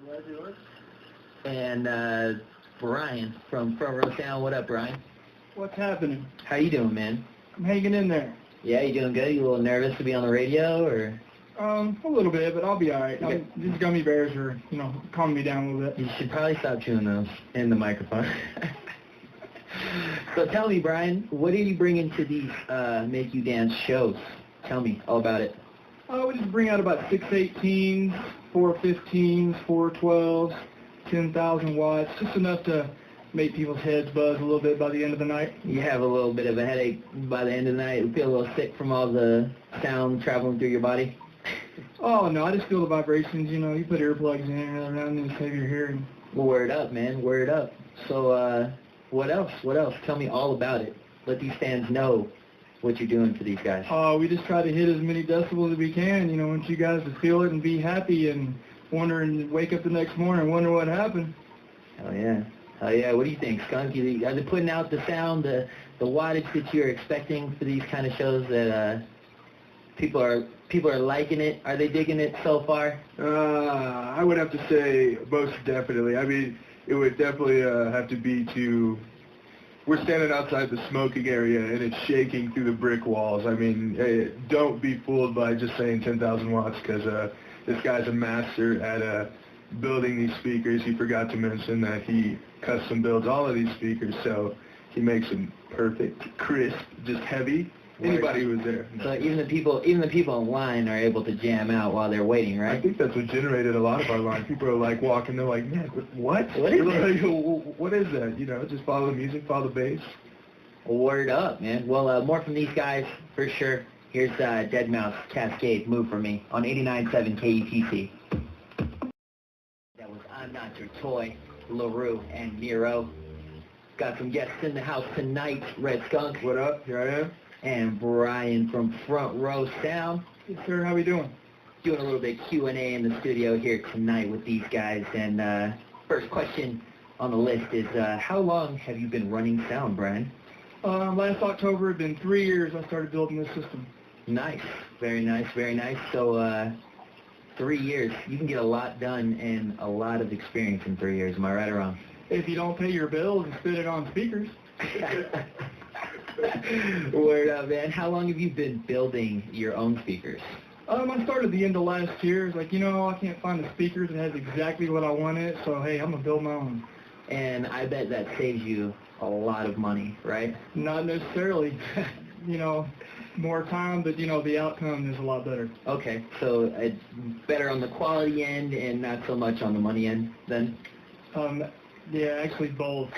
Glad yours. And Brian from Front Row Sound. What up, Brian? What's happening? How you doing, man? I'm hanging in there. Yeah, you doing good? You a little nervous to be on the radio, or? A little bit, but I'll be all right. Okay. These gummy bears are, calming me down a little bit. You should probably stop chewing those in the microphone. So tell me, Brian, what are you bringing to these MakeUDance shows? Tell me all about it. We just bring out about 618s, 415s, 412s, 10,000 watts, just enough to make people's heads buzz a little bit by the end of the night. You have a little bit of a headache by the end of the night. You feel a little sick from all the sound traveling through your body? Oh, no, I just feel the vibrations. You put earplugs in around and save your hearing. Well, word up, man. Word up. So, what else? What else? Tell me all about it. Let these fans know what you're doing for these guys. We just try to hit as many decibels as we can. Want you guys to feel it and be happy and wake up the next morning and wonder what happened. Hell yeah. Hell yeah. What do you think, Skunk? Are they putting out the sound, the wattage that you're expecting for these kind of shows that people are liking it? Are they digging it so far? I would have to say most definitely. I mean, it would definitely have to be we're standing outside the smoking area and it's shaking through the brick walls. I mean, don't be fooled by just saying 10,000 watts because this guy's a master at building these speakers. He forgot to mention that he custom builds all of these speakers, so he makes them perfect, crisp, just heavy. Anybody who was there. So even the people in line are able to jam out while they're waiting, right? I think that's what generated a lot of our line. People are like walking, they're like, man, what? What is it? What is that? Just follow the music, follow the bass. Word up, man. Well, more from these guys for sure. Here's Deadmau5 Cascade, Move For Me on 89.7 KEPC. That was I'm Not Your Toy, LaRue and Miro. Got some guests in the house tonight. RedSkunk. What up? Here I am. And Brian from Front Row Sound. Yes, sir. How we doing? Doing a little bit Q&A in the studio here tonight with these guys. And first question on the list is, how long have you been running sound, Brian? Last October, it's been 3 years I started building this system. Nice. Very nice, very nice. So 3 years. You can get a lot done and a lot of experience in 3 years. Am I right or wrong? If you don't pay your bills and spit it on speakers. Word up, man. How long have you been building your own speakers? I started the end of last year. It's like, I can't find the speakers that has exactly what I wanted, so hey, I'm going to build my own. And I bet that saves you a lot of money, right? Not necessarily. More time, but, the outcome is a lot better. Okay, so it's better on the quality end and not so much on the money end then? Yeah, actually both.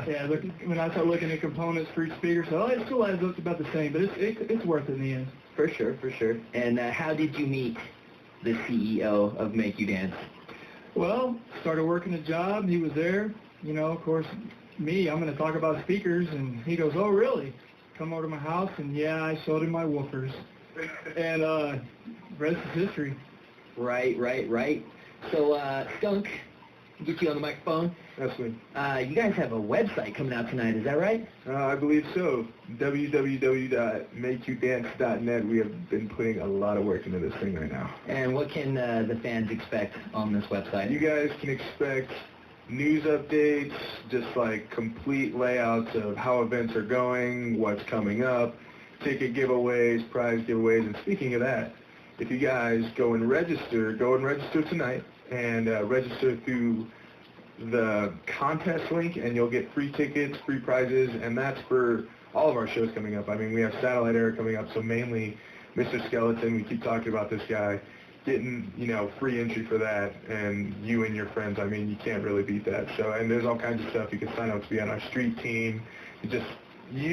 Yeah, when I start looking at components for each speaker, so it still adds up to about the same, but it's worth it in the end. For sure, for sure. And how did you meet the CEO of MakeUDance? Well, started working a job. He was there. Of course, I'm going to talk about speakers, and he goes, oh, really? Come over to my house, and yeah, I showed him my woofers. And rest is history. Right. So, Skunk, get you on the microphone. Absolutely. You guys have a website coming out tonight, is that right? I believe so. www.makeudance.net. We have been putting a lot of work into this thing right now. And what can the fans expect on this website? You guys can expect news updates, just like complete layouts of how events are going, what's coming up, ticket giveaways, prize giveaways. And speaking of that, if you guys go and register tonight and register through the contest link, and you'll get free tickets, free prizes, and that's for all of our shows coming up. I mean, we have Satellite Era coming up, so mainly Mr. Skeleton, we keep talking about this guy, getting, free entry for that, and you and your friends, I mean, you can't really beat that. So, and there's all kinds of stuff. You can sign up to be on our street team. You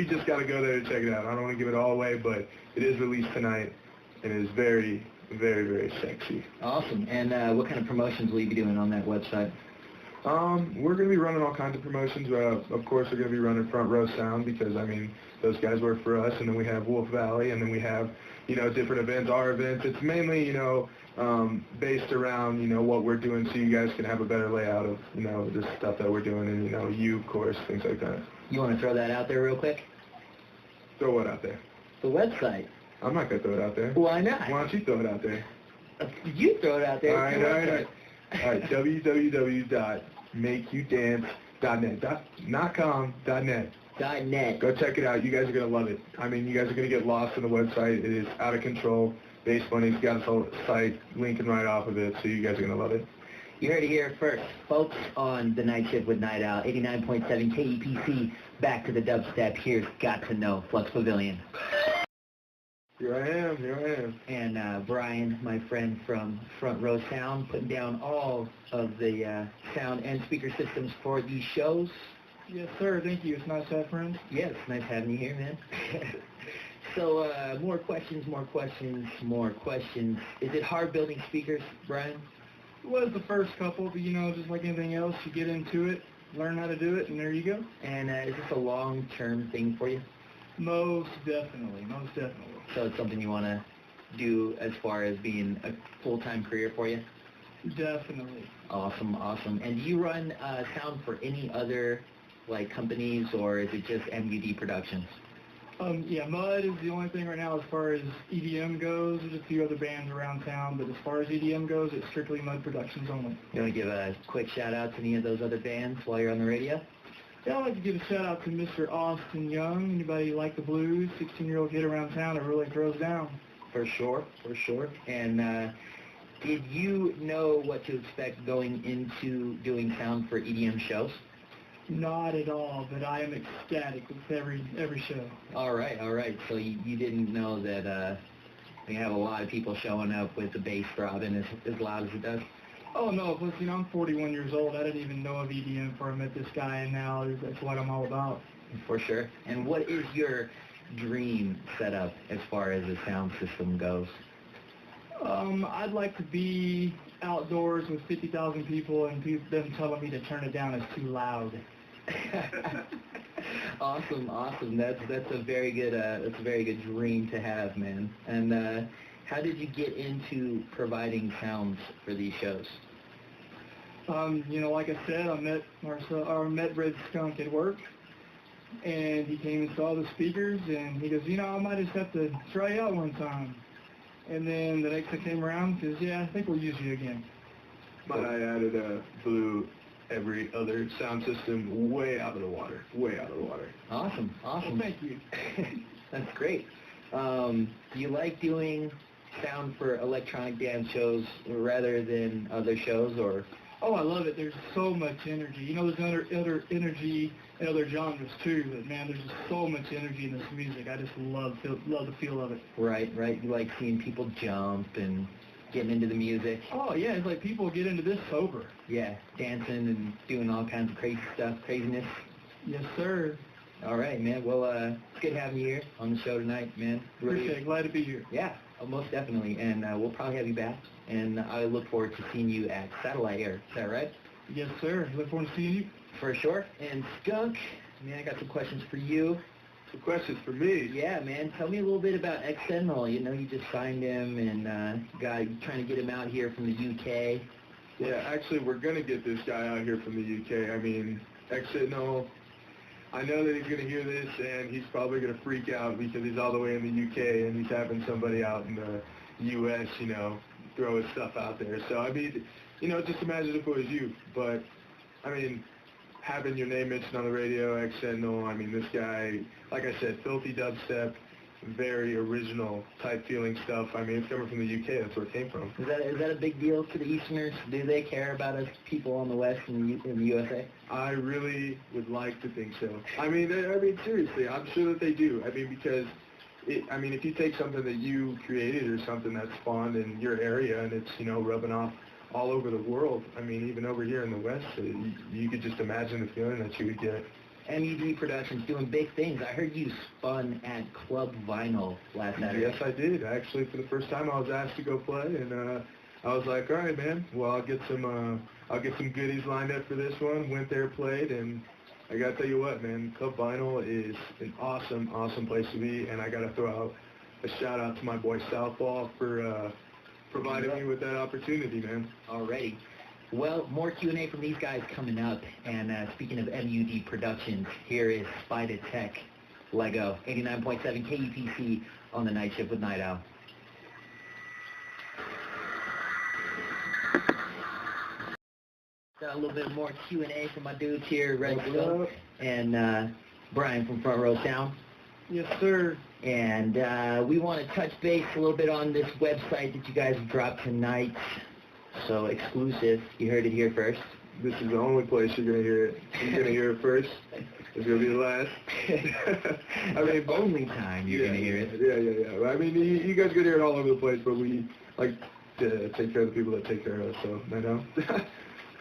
just got to go there to check it out. I don't want to give it all away, but it is released tonight, and it is very, very, very sexy. Awesome. And what kind of promotions will you be doing on that website? We're going to be running all kinds of promotions. Of course, we're going to be running Front Row Sound because, I mean, those guys work for us, and then we have Wolf Valley, and then we have, different events, our events. It's mainly, based around, what we're doing so you guys can have a better layout of, the stuff that we're doing, and, you, of course, things like that. You want to throw that out there real quick? Throw what out there? The website. I'm not going to throw it out there. Why not? Why don't you throw it out there? You throw it out there. All right. All right, www.makeudance.net. Not com, .net. .net. Go check it out. You guys are going to love it. I mean, you guys are going to get lost on the website. It is out of control. Base Bunny's got his whole site linking right off of it, so you guys are going to love it. You heard it here first, folks, on The Night Shift with Night Owl, 89.7 KEPC. Back to the dubstep. Here's Got to Know, Flux Pavilion. Here I am. And Brian, my friend from Front Row Sound, putting down all of the sound and speaker systems for these shows. Yes, sir. Thank you. It's nice to have friends. Yes, nice having you here, man. So, more questions. Is it hard building speakers, Brian? It was the first couple, but, you know, just like anything else, you get into it, learn how to do it, and there you go. And is this a long-term thing for you? Most definitely. So it's something you want to do as far as being a full-time career for you? Definitely. Awesome. And do you run sound for any other, like, companies, or is it just MUD Productions? Yeah, Mud is the only thing right now as far as EDM goes. There's a few other bands around town, but as far as EDM goes, it's strictly Mud Productions only. You want to give a quick shout-out to any of those other bands while you're on the radio? Yeah, I'd like to give a shout-out to Mr. Austin Young. Anybody like the blues? 16-year-old kid around town that really throws down. For sure. And did you know what to expect going into doing sound for EDM shows? Not at all, but I am ecstatic with every show. All right. So you didn't know that we have a lot of people showing up with the bass throbbing as loud as it does? Oh, no. Plus, you know, I'm 41 years old. I didn't even know of EDM before I met this guy, and now that's what I'm all about. For sure. And what is your dream setup as far as the sound system goes? I'd like to be outdoors with 50,000 people and them telling me to turn it down, it's too loud. Awesome. That's a very good dream to have, man. And how did you get into providing sounds for these shows? You know, like I said, I met RedSkunk at work, and he came and saw the speakers, and he goes, you know, I might just have to try you out one time. And then the next time I came around, he says, yeah, I think we'll use you again. But I added blew every other sound system way out of the water. Awesome. Well, thank you. That's great. Do you like doing sound for electronic dance shows rather than other shows, or? Oh, I love it. There's so much energy. You know, there's other energy in other genres too, but man, there's just so much energy in this music. I just love the feel of it. Right. You like seeing people jump and getting into the music. Oh yeah, it's like people get into this sober. Yeah, dancing and doing all kinds of craziness. Yes, sir. All right, man. Well, it's good having you here on the show tonight, man. Really, Appreciate it. Glad to be here. Yeah, most definitely. And we'll probably have you back. And I look forward to seeing you at Satellite Air. Is that right? Yes, sir. Look forward to seeing you. For sure. And Skunk, man, I got some questions for you. Some questions for me? Yeah, man. Tell me a little bit about X-Sentinel. You know, you just signed him and trying to get him out here from the UK. Yeah, actually, we're going to get this guy out here from the UK. I mean, X-Sentinel, I know that he's going to hear this, and he's probably going to freak out because he's all the way in the UK, and he's having somebody out in the US, you know, throw his stuff out there. So, I mean, you know, just imagine if it was you. But, I mean, having your name mentioned on the radio, X-Sentinel, I mean, this guy, like I said, filthy dubstep, very original type feeling stuff. I mean, it's coming from the UK. That's where it came from. Is that a big deal to the Easterners? Do they care about us people on the West in the USA? I really would like to think so. I mean, seriously, I'm sure that they do. I mean, because, if you take something that you created or something that's spawned in your area and it's, you know, rubbing off all over the world, I mean, even over here in the West, you could just imagine the feeling that you would get. MUD Productions doing big things. I heard you spun at Club Vinyl last Saturday. Yes, I did. Actually, for the first time, I was asked to go play, and I was like, all right, man. Well, I'll get some goodies lined up for this one. Went there, played, and I gotta tell you what, man. Club Vinyl is an awesome, awesome place to be, and I gotta throw out a shout out to my boy Southpaw for providing me with that opportunity, man. Alrighty. Well, more Q&A from these guys coming up. And speaking of MUD Productions, here is Spider Tech Lego, 89.7 KEPC on the Night Shift with Night Owl. Got a little bit more Q&A from my dudes here, RedSkunk and Brian from Front Row Sound. Yes, sir. And we want to touch base a little bit on this website that you guys dropped tonight. So exclusive. You heard it here first. This is the only place you're going to hear it. You're going to hear it first. It's going to be the last. I mean, only time you're going to hear it. Yeah. I mean, you guys can hear it all over the place, but we like to take care of the people that take care of us, so I know.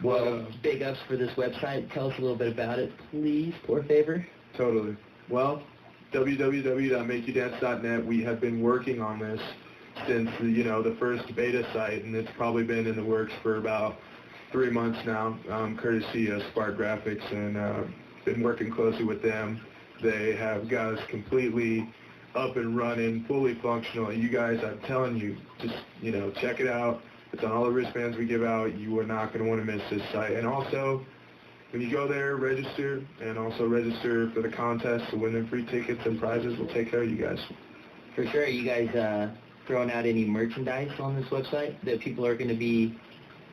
Well, big ups for this website. Tell us a little bit about it, please, for favor. Totally. Well, www.MakeUDance.net. We have been working on this since the first beta site, and it's probably been in the works for about 3 months now, courtesy of Spark Graphics, and been working closely with them. They have got us completely up and running, fully functional. You guys, I'm telling you, just check it out. It's on all the wristbands we give out. You are not going to want to miss this site. And also, when you go there, register, and also register for the contest to win them free tickets and prizes. We'll take care of you guys. For sure. You guys throwing out any merchandise on this website that people are going to be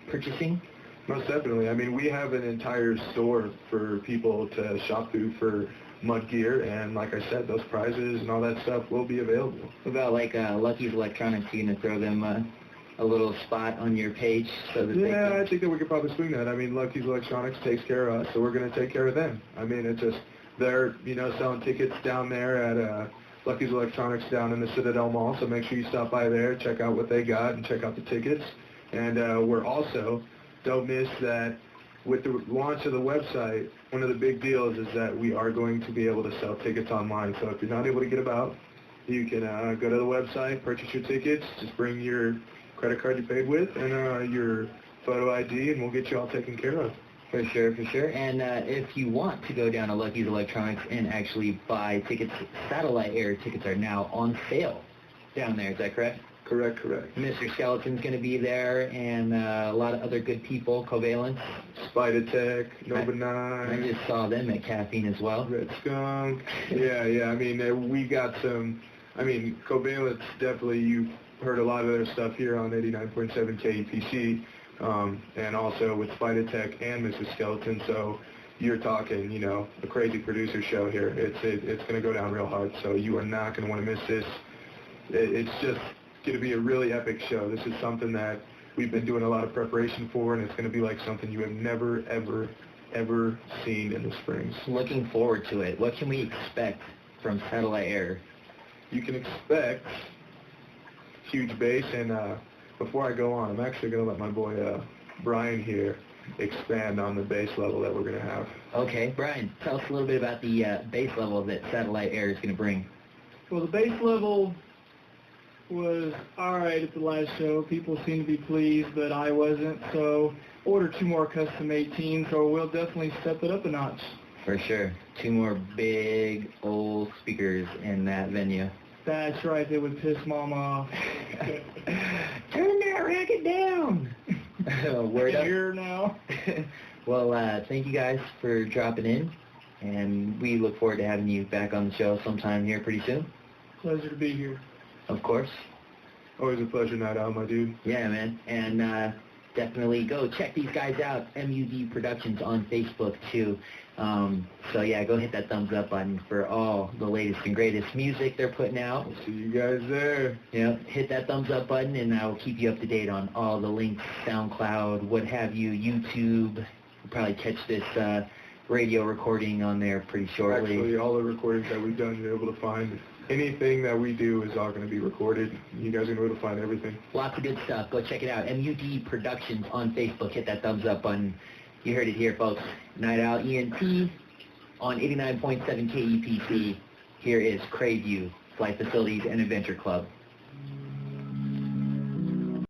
purchasing? Most definitely. I mean, we have an entire store for people to shop through for mud gear, and like I said, those prizes and all that stuff will be available. What about like Lucky's Electronics? You going to throw them a little spot on your page so that I think that we could probably swing that. I mean, Lucky's Electronics takes care of us, so we're going to take care of them. I mean, it's just they're selling tickets down there at Lucky's Electronics down in the Citadel Mall, so make sure you stop by there, check out what they got, and check out the tickets. And we're also, don't miss that with the launch of the website, one of the big deals is that we are going to be able to sell tickets online. So if you're not able to get about, you can go to the website, purchase your tickets, just bring your credit card you paid with and your photo ID, and we'll get you all taken care of. For sure, for sure. And if you want to go down to Lucky's Electronics and actually buy tickets, Satellite Air tickets are now on sale down there. Is that correct? Correct. Mr. Skeleton's going to be there, and a lot of other good people, Covalent. Spider Tech, Nova 9. I just saw them at Caffeine as well. RedSkunk. Yeah. I mean, we got some, Covalent's definitely, you've heard a lot of their stuff here on 89.7 KEPC, and also with Spider Tech and Mr. Skeleton, so you're talking, a crazy producer show here. It's going to go down real hard, so you are not going to want to miss this. It's just going to be a really epic show. This is something that we've been doing a lot of preparation for, and it's going to be like something you have never, ever seen in the Springs. Looking forward to it. What can we expect from Satellite Air? You can expect huge bass, and before I go on, I'm actually going to let my boy Brian here expand on the bass level that we're going to have. Okay, Brian, tell us a little bit about the bass level that Satellite Air is going to bring. Well, the bass level was alright at the last show. People seemed to be pleased, but I wasn't, so ordered 2 more custom 18s, so we'll definitely step it up a notch. For sure. 2 more big old speakers in that venue. That's right, they would piss Mom off. Turn that racket down! Word up. Here now. Well, thank you guys for dropping in, and we look forward to having you back on the show sometime here pretty soon. Pleasure to be here. Of course. Always a pleasure, KnightOwl, my dude. Yeah, man. And definitely go check these guys out, MUD Productions on Facebook, too. So, yeah, go hit that thumbs up button for all the latest and greatest music they're putting out. We'll see you guys there. Yeah, hit that thumbs up button, and I will keep you up to date on all the links, SoundCloud, what have you, YouTube. You'll probably catch this radio recording on there pretty shortly. Actually, all the recordings that we've done, you're able to find. Anything that we do is all going to be recorded. You guys are going to be able to find everything. Lots of good stuff. Go check it out. MUD Productions on Facebook. Hit that thumbs up button. You heard it here, folks. KnightOwl ENT on 89.7 KEPC. Here is Crayview Flight Facilities and Adventure Club.